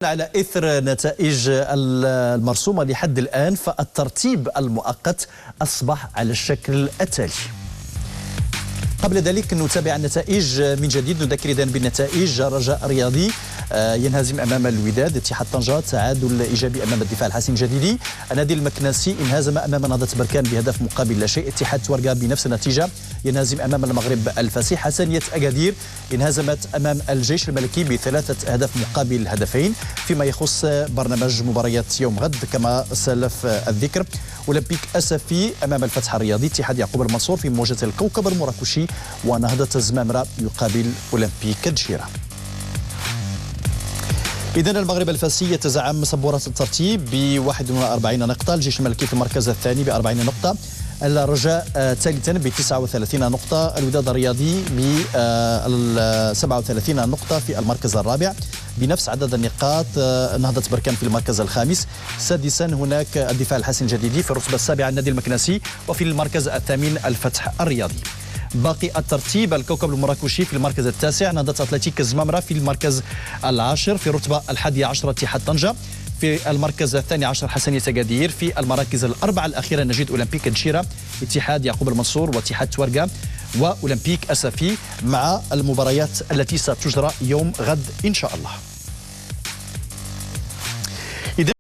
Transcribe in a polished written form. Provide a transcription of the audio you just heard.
على إثر نتائج المرسومة لحد الآن، فالترتيب المؤقت أصبح على الشكل التالي. قبل ذلك نتابع النتائج من جديد. نذكر إذن بالنتائج: رجاء رياضي ينهزم أمام الوداد، اتحاد طنجة تعادل إيجابي أمام الدفاع الحسن الجديدي، النادي المكناسي انهزم أمام نهضة بركان بهدف مقابل لا شيء، اتحاد تورقة بنفس النتيجة ينهزم أمام المغرب الفسيح، حسنية أكادير انهزمت أمام الجيش الملكي بثلاثة أهداف مقابل هدفين. فيما يخص برنامج مباريات يوم غد كما سلف الذكر: أولمبيك أسفي أمام الفتح الرياضي، اتحاد يعقوب المنصور في مواجهة الكوكب المراكشي، ونهضة الزمامرة يقابل أولمبيك الجزيرة. إذن المغرب الفاسي يتزعم سبورة الترتيب ب 41 نقطة، الجيش الملكي في المركز الثاني ب 40 نقطة، الرجاء ثالثا ب 39 نقطة، الوداد الرياضي ب 37 نقطة في المركز الرابع بنفس عدد النقاط، نهضة بركان في المركز الخامس، سادسا هناك الدفاع الحسن الجديدي، في الرتبة السابعة النادي المكناسي، وفي المركز الثامن الفتح الرياضي. باقي الترتيب: الكوكب المراكشي في المركز التاسع، نهضة أتلتيك الزمامرة في المركز العاشر، في الرتبة 11 اتحاد طنجة، في المركز الثاني عشر حسنية أكادير، في المراكز الأربعة الأخيرة نجد أولمبيك الجزيرة، اتحاد يعقوب المنصور، واتحاد تورقة، وأولمبيك أسفي، مع المباريات التي ستجرى يوم غد إن شاء الله.